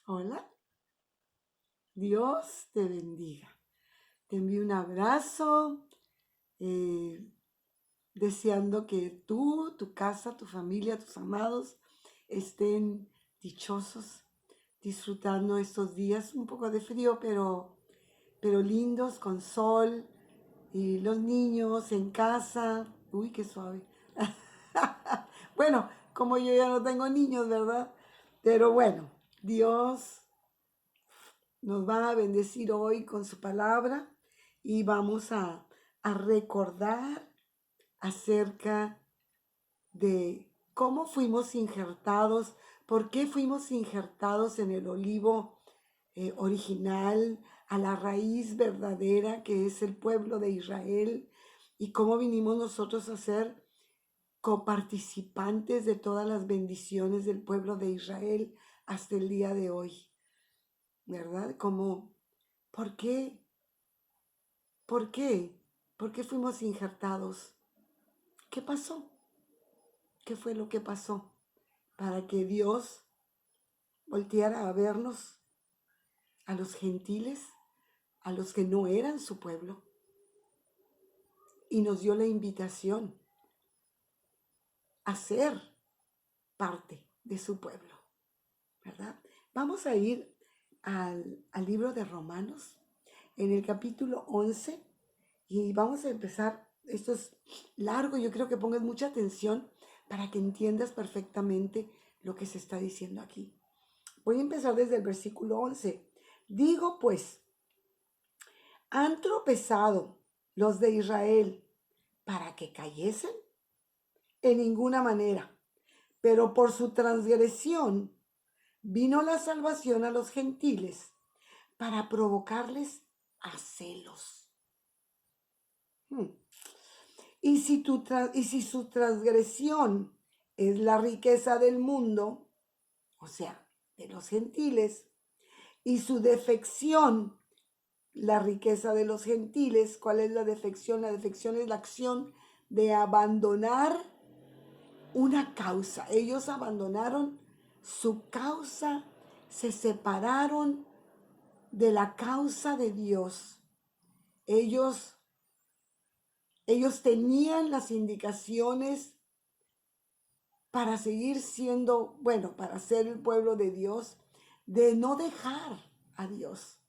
Hola, Dios te bendiga. Te envío un abrazo, eh, deseando que tú, tu casa, tu familia, tus amados estén dichosos, disfrutando estos días un poco de frío, pero lindos, con sol, y los niños en casa. Uy, qué suave. Bueno, como yo ya no tengo niños, ¿verdad? Pero bueno, Dios nos va a bendecir hoy con su palabra y vamos a recordar acerca de cómo fuimos injertados, por qué fuimos injertados en el olivo original, a la raíz verdadera que es el pueblo de Israel, y cómo vinimos nosotros a ser coparticipantes de todas las bendiciones del pueblo de Israel hasta el día de hoy, ¿verdad? Como, ¿por qué? ¿Por qué? ¿Por qué fuimos injertados? ¿Qué pasó? ¿Qué fue lo que pasó? Para que Dios volteara a vernos, a los gentiles, a los que no eran su pueblo, y nos dio la invitación a ser parte de su pueblo, ¿verdad? Vamos a ir al libro de Romanos, en el capítulo 11, y vamos a empezar. Esto es largo, yo creo que pongas mucha atención para que entiendas perfectamente lo que se está diciendo aquí. Voy a empezar desde el versículo 11. Digo pues, ¿han tropezado los de Israel para que cayesen? En ninguna manera, pero por su transgresión vino la salvación a los gentiles para provocarles a celos. Y si su transgresión es la riqueza del mundo, o sea, de los gentiles, y su defección, la riqueza de los gentiles, ¿cuál es la defección? La defección es la acción de abandonar una causa. Ellos abandonaron su causa, se separaron de la causa de Dios. Ellos, ellos tenían las indicaciones para seguir siendo, bueno, para ser el pueblo de Dios, de no dejar a Dios,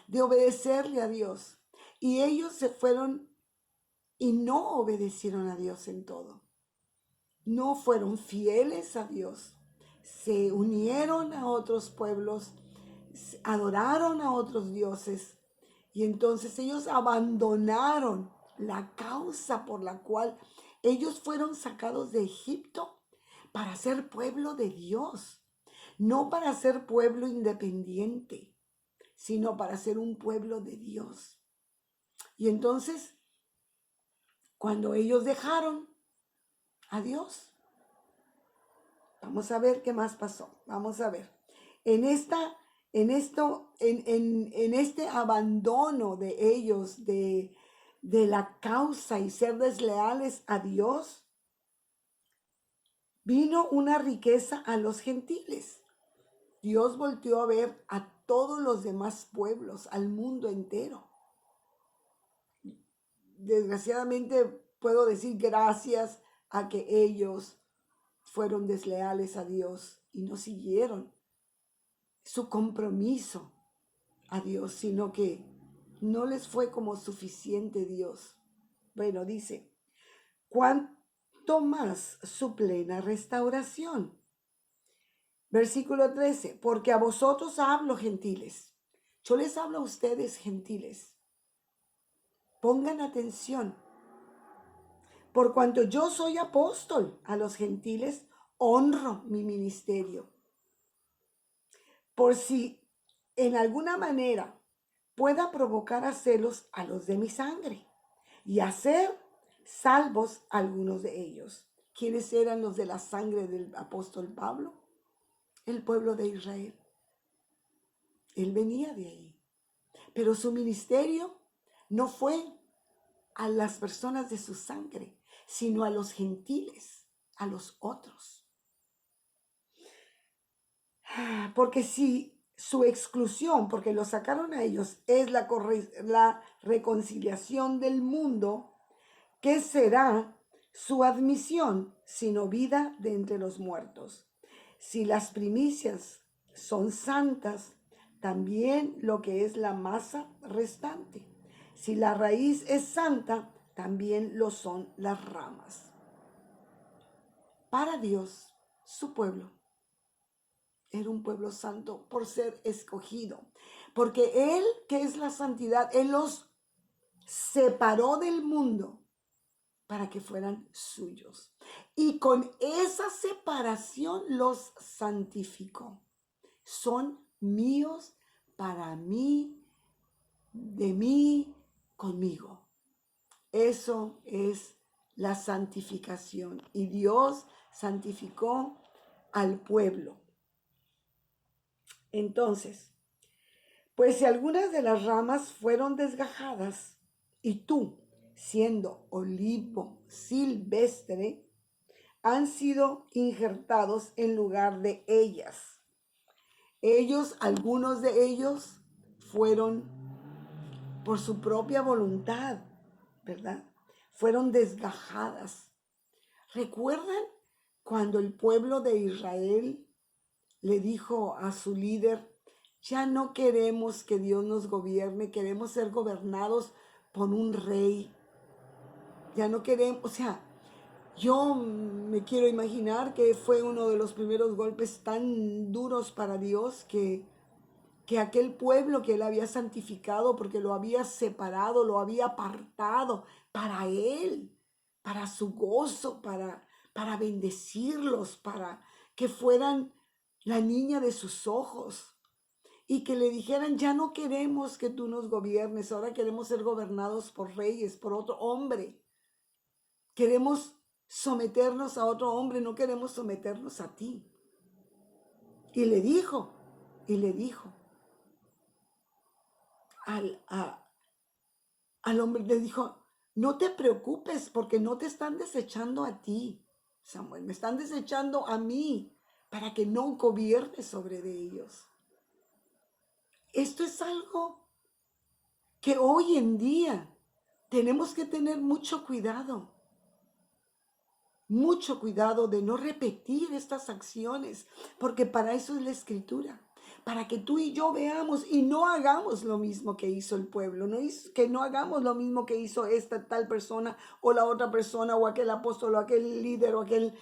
de obedecerle a Dios. Y ellos se fueron y no obedecieron a Dios en todo. No fueron fieles a Dios. Se unieron a otros pueblos, adoraron a otros dioses. Y entonces ellos abandonaron la causa por la cual ellos fueron sacados de Egipto, para ser pueblo de Dios, no para ser pueblo independiente, sino para ser un pueblo de Dios. Y entonces, cuando ellos dejaron a Dios, vamos a ver qué más pasó. Vamos a ver. En este abandono de ellos, de la causa y ser desleales a Dios, vino una riqueza a los gentiles. Dios volteó a ver a todos los demás pueblos, al mundo entero. Desgraciadamente puedo decir gracias a que ellos fueron desleales a Dios y no siguieron su compromiso a Dios, sino que no les fue como suficiente Dios. Bueno, dice, ¿cuánto más su plena restauración? Versículo 13, porque a vosotros hablo, gentiles. Yo les hablo a ustedes, gentiles. Pongan atención. Por cuanto yo soy apóstol a los gentiles, honro mi ministerio. Por si en alguna manera pueda provocar a celos a los de mi sangre y hacer salvos a algunos de ellos. ¿Quiénes eran los de la sangre del apóstol Pablo? El pueblo de Israel. Él venía de ahí. Pero su ministerio no fue a las personas de su sangre, sino a los gentiles, a los otros. Porque si su exclusión, porque lo sacaron a ellos, es la reconciliación del mundo, ¿qué será su admisión sino vida de entre los muertos? Si las primicias son santas, también lo que es la masa restante. Si la raíz es santa, también lo son las ramas. Para Dios, su pueblo era un pueblo santo por ser escogido, porque Él, que es la santidad, Él los separó del mundo para que fueran suyos. Y con esa separación los santificó. Son míos para mí, de mí, conmigo. Eso es la santificación. Y Dios santificó al pueblo. Entonces, pues si algunas de las ramas fueron desgajadas y tú, siendo olivo silvestre, han sido injertados en lugar de ellas. Algunos de ellos fueron por su propia voluntad, ¿verdad? Fueron desgajadas. ¿Recuerdan cuando el pueblo de Israel le dijo a su líder: ya no queremos que Dios nos gobierne, queremos ser gobernados por un rey? Ya no queremos, o sea, yo me quiero imaginar que fue uno de los primeros golpes tan duros para Dios que aquel pueblo que él había santificado, porque lo había separado, lo había apartado para él, para su gozo, para bendecirlos, para que fueran la niña de sus ojos, y que le dijeran: ya no queremos que tú nos gobiernes, ahora queremos ser gobernados por reyes, por otro hombre. Queremos someternos a otro hombre, no queremos someternos a ti. Y le dijo al hombre, le dijo: no te preocupes, porque no te están desechando a ti, Samuel, me están desechando a mí para que no gobiernes sobre de ellos. Esto es algo que hoy en día tenemos que tener mucho cuidado de no repetir estas acciones, porque para eso es la escritura, para que tú y yo veamos y no hagamos lo mismo que hizo el pueblo, que no hagamos lo mismo que hizo esta tal persona o la otra persona o aquel apóstol o aquel líder o aquel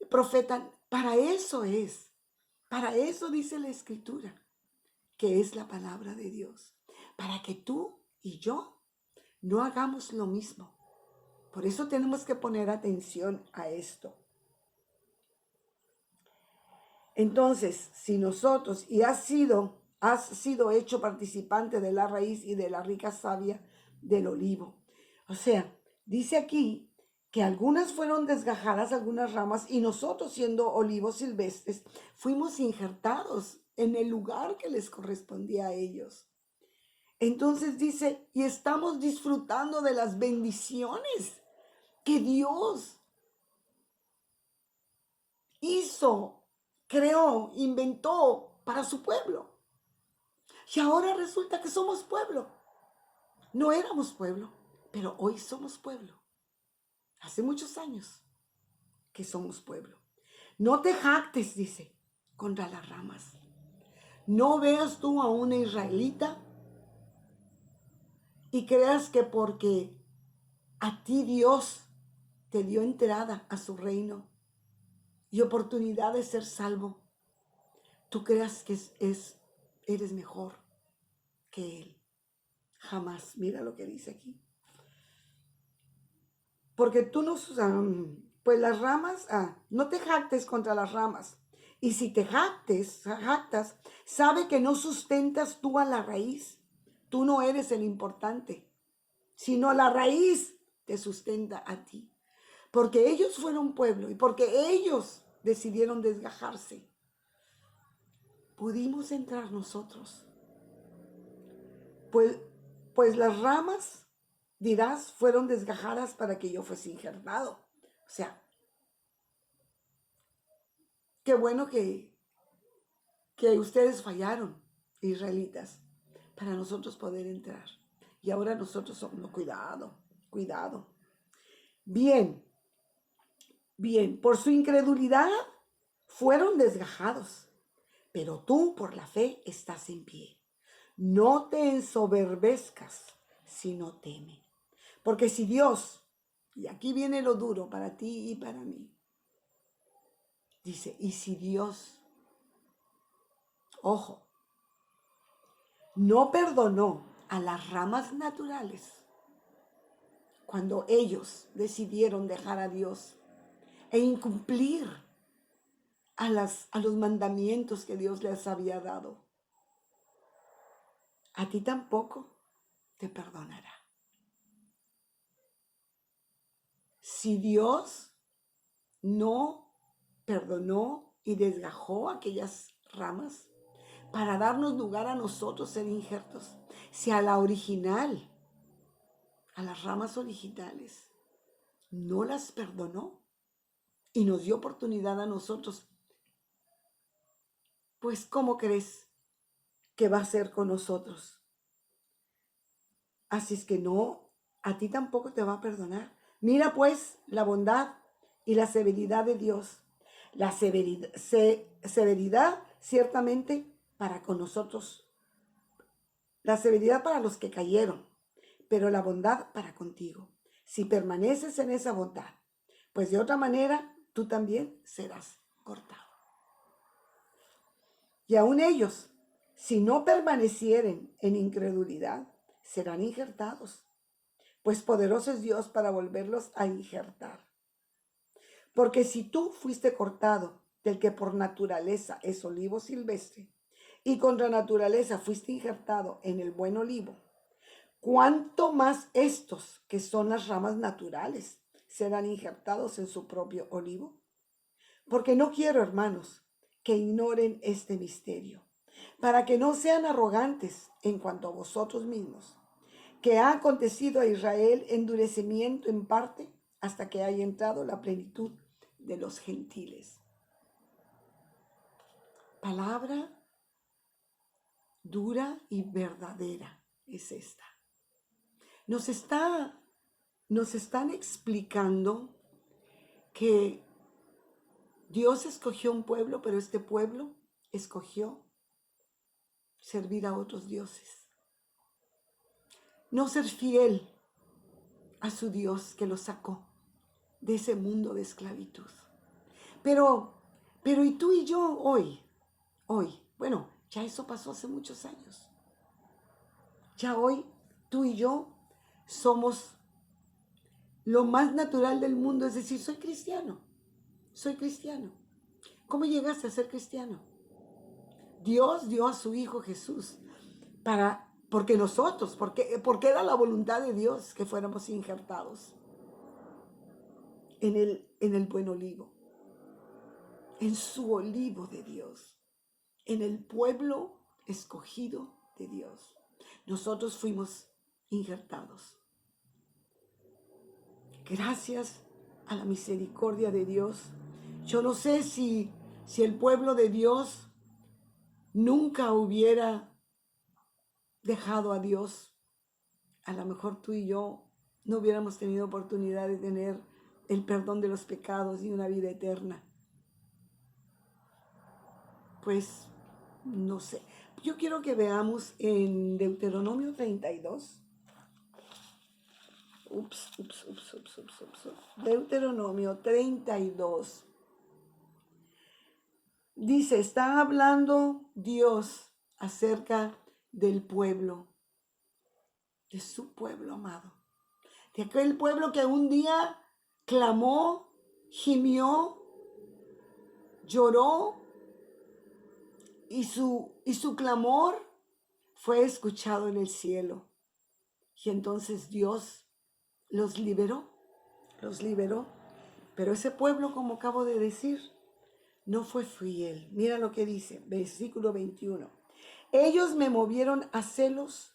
profeta. Para eso dice la escritura, que es la palabra de Dios, para que tú y yo no hagamos lo mismo. Por eso tenemos que poner atención a esto. Entonces, si nosotros, has sido hecho participante de la raíz y de la rica savia del olivo. O sea, dice aquí que algunas fueron desgajadas, algunas ramas, y nosotros, siendo olivos silvestres, fuimos injertados en el lugar que les correspondía a ellos. Entonces dice, y estamos disfrutando de las bendiciones que Dios hizo, creó, inventó para su pueblo. Y ahora resulta que somos pueblo. No éramos pueblo, pero hoy somos pueblo. Hace muchos años que somos pueblo. No te jactes, dice, contra las ramas. No veas tú a una israelita y creas que porque a ti Dios te dio entrada a su reino y oportunidad de ser salvo, tú creas que eres mejor que él. Jamás. Mira lo que dice aquí. Porque tú no, pues las ramas, no te jactes contra las ramas. Y si te jactas, sabe que no sustentas tú a la raíz. Tú no eres el importante, sino la raíz te sustenta a ti. Porque ellos fueron pueblo y porque ellos decidieron desgajarse, pudimos entrar nosotros. Pues las ramas, dirás, fueron desgajadas para que yo fuese injertado. O sea, qué bueno que ustedes fallaron, israelitas para nosotros poder entrar. Y ahora nosotros somos, no, cuidado, cuidado. Bien, bien, por su incredulidad fueron desgajados, pero tú por la fe estás en pie. No te ensoberbezcas, sino teme. Porque si Dios, y aquí viene lo duro para ti y para mí, dice, y si Dios, ojo, no perdonó a las ramas naturales cuando ellos decidieron dejar a Dios e incumplir a los mandamientos que Dios les había dado, a ti tampoco te perdonará. Si Dios no perdonó y desgajó aquellas ramas para darnos lugar a nosotros ser injertos, si a la original, a las ramas originales, no las perdonó y nos dio oportunidad a nosotros, pues ¿cómo crees que va a ser con nosotros? Así es que no, a ti tampoco te va a perdonar. Mira pues la bondad y la severidad de Dios. La severidad ciertamente para con nosotros. La severidad para los que cayeron, pero la bondad para contigo. Si permaneces en esa bondad, pues de otra manera tú también serás cortado. Y aun ellos, si no permanecieren en incredulidad, serán injertados, pues poderoso es Dios para volverlos a injertar. Porque si tú fuiste cortado del que por naturaleza es olivo silvestre, y contra naturaleza fuiste injertado en el buen olivo, ¿cuánto más estos, que son las ramas naturales, serán injertados en su propio olivo? Porque no quiero, hermanos, que ignoren este misterio, para que no sean arrogantes en cuanto a vosotros mismos, que ha acontecido a Israel endurecimiento en parte hasta que haya entrado la plenitud de los gentiles. Palabra dura y verdadera es esta. Nos están explicando que Dios escogió un pueblo, pero este pueblo escogió servir a otros dioses. No ser fiel a su Dios que los sacó de ese mundo de esclavitud. Pero y tú y yo hoy, bueno, ya eso pasó hace muchos años. Ya hoy tú y yo somos lo más natural del mundo, es decir, soy cristiano. ¿Cómo llegaste a ser cristiano? Dios dio a su Hijo Jesús porque era la voluntad de Dios que fuéramos injertados en el buen olivo, en su olivo de Dios, en el pueblo escogido de Dios. Nosotros fuimos injertados. Gracias a la misericordia de Dios. Yo no sé si el pueblo de Dios nunca hubiera dejado a Dios, a lo mejor tú y yo no hubiéramos tenido oportunidad de tener el perdón de los pecados y una vida eterna. Pues no sé. Yo quiero que veamos en Deuteronomio 32. Deuteronomio 32. Dice, está hablando Dios acerca del pueblo, de su pueblo amado, de aquel pueblo que un día clamó, gimió, lloró y su clamor fue escuchado en el cielo. Y entonces Dios los liberó. Pero ese pueblo, como acabo de decir, no fue fiel. Mira lo que dice, versículo 21. Ellos me movieron a celos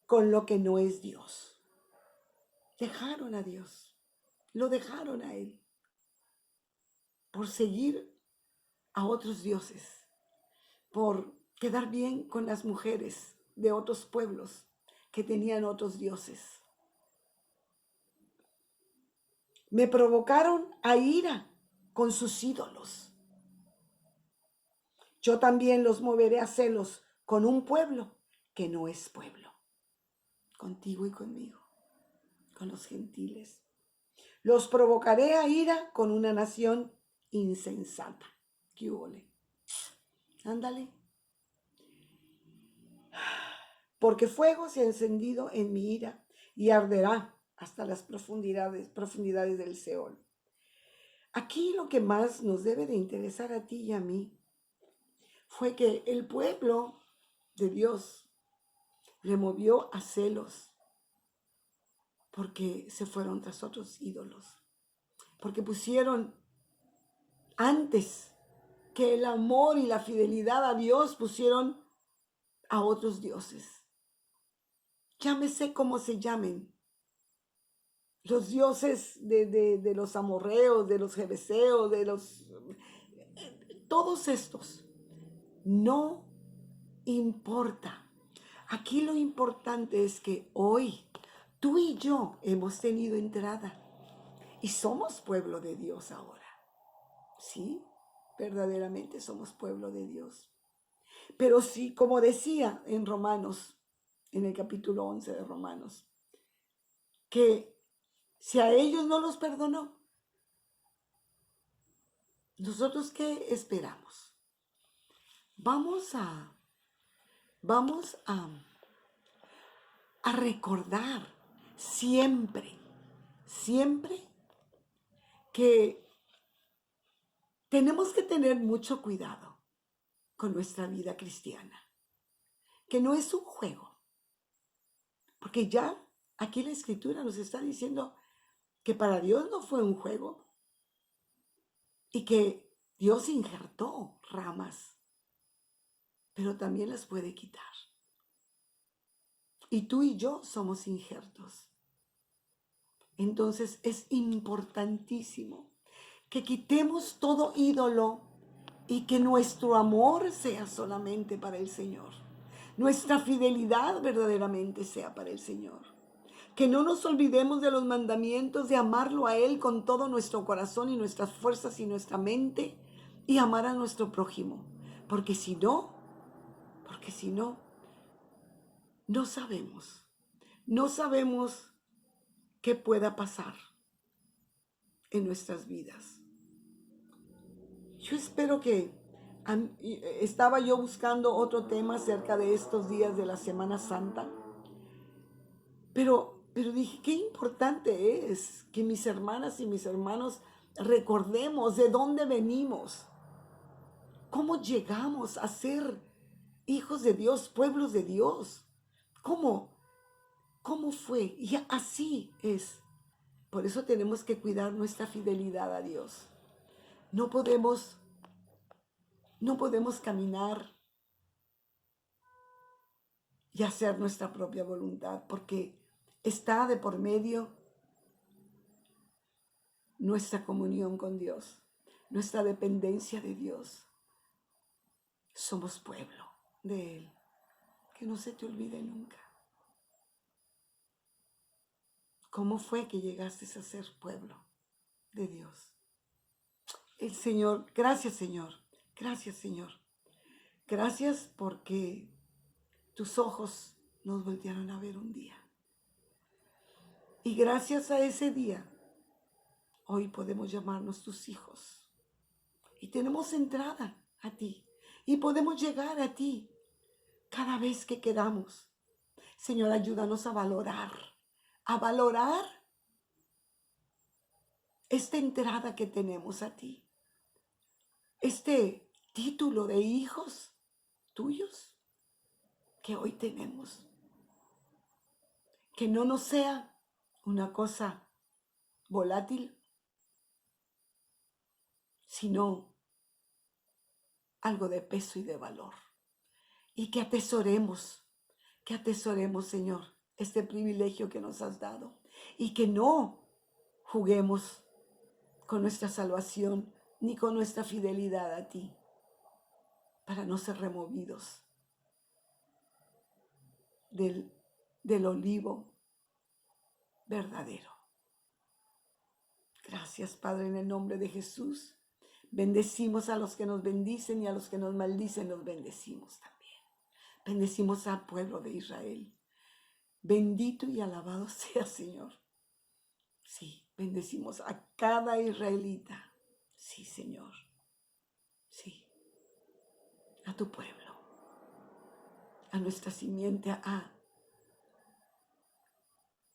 con lo que no es Dios. Dejaron a Dios, lo dejaron a Él por seguir a otros dioses, por quedar bien con las mujeres de otros pueblos que tenían otros dioses. Me provocaron a ira con sus ídolos. Yo también los moveré a celos con un pueblo que no es pueblo, contigo y conmigo, con los gentiles. Los provocaré a ira con una nación insensata. ¿Qué huele? Ándale. Porque fuego se ha encendido en mi ira y arderá hasta las profundidades del Seol. Aquí lo que más nos debe de interesar a ti y a mí fue que el pueblo de Dios le movió a celos porque se fueron tras otros ídolos, porque pusieron antes que el amor y la fidelidad a Dios, pusieron a otros dioses. Llámese como se llamen, los dioses de los amorreos, de los jebeseos, todos estos. No importa. Aquí lo importante es que hoy tú y yo hemos tenido entrada y somos pueblo de Dios ahora. Sí, verdaderamente somos pueblo de Dios. Pero sí, como decía en Romanos, en el capítulo 11 de Romanos, que si a ellos no los perdonó, ¿nosotros qué esperamos? Vamos a recordar siempre, siempre que tenemos que tener mucho cuidado con nuestra vida cristiana, que no es un juego, porque ya aquí la Escritura nos está diciendo que para Dios no fue un juego y que Dios injertó ramas, pero también las puede quitar. Y tú y yo somos injertos. Entonces es importantísimo que quitemos todo ídolo y que nuestro amor sea solamente para el Señor. Nuestra fidelidad verdaderamente sea para el Señor. Que no nos olvidemos de los mandamientos de amarlo a Él con todo nuestro corazón y nuestras fuerzas y nuestra mente y amar a nuestro prójimo. Porque si no, no sabemos qué pueda pasar en nuestras vidas. Yo espero que estaba yo buscando otro tema acerca de estos días de la Semana Santa, pero dije, qué importante es que mis hermanas y mis hermanos recordemos de dónde venimos, cómo llegamos a ser hijos de Dios, pueblos de Dios, cómo fue, y así es. Por eso tenemos que cuidar nuestra fidelidad a Dios. No podemos caminar y hacer nuestra propia voluntad, porque está de por medio nuestra comunión con Dios, nuestra dependencia de Dios. Somos pueblo de Él. Que no se te olvide nunca. ¿Cómo fue que llegaste a ser pueblo de Dios? El Señor, gracias Señor, gracias Señor. Gracias porque tus ojos nos voltearon a ver un día. Y gracias a ese día, hoy podemos llamarnos tus hijos. Y tenemos entrada a ti. Y podemos llegar a ti cada vez que queramos. Señor, ayúdanos a valorar esta entrada que tenemos a ti. Este título de hijos tuyos que hoy tenemos. Que no nos sea una cosa volátil, sino algo de peso y de valor. Y que atesoremos, Señor, este privilegio que nos has dado. Y que no juguemos con nuestra salvación ni con nuestra fidelidad a ti, para no ser removidos del, del olivo verdadero. Gracias, Padre, en el nombre de Jesús. Bendecimos a los que nos bendicen y a los que nos maldicen los bendecimos también. Bendecimos al pueblo de Israel. Bendito y alabado sea, Señor. Sí, bendecimos a cada israelita. Sí, Señor. Sí, a tu pueblo, a nuestra simiente, a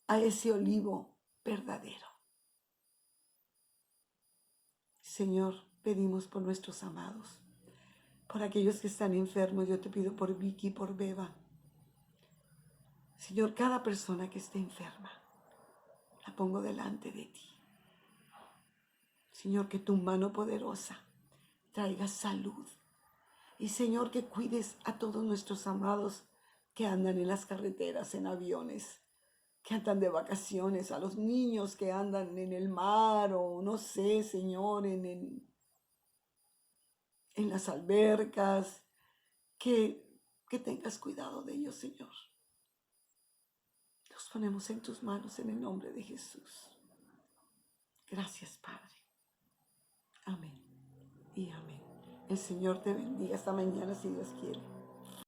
ese olivo verdadero. Señor, pedimos por nuestros amados, por aquellos que están enfermos. Yo te pido por Vicky, por Beba. Señor, cada persona que esté enferma, la pongo delante de ti. Señor, que tu mano poderosa traiga salud. Y Señor, que cuides a todos nuestros amados que andan en las carreteras, en aviones, que andan de vacaciones, a los niños que andan en el mar o no sé, Señor, en las albercas, que tengas cuidado de ellos, Señor. Los ponemos en tus manos en el nombre de Jesús. Gracias, Padre. Amén y amén. El Señor te bendiga esta mañana si Dios quiere.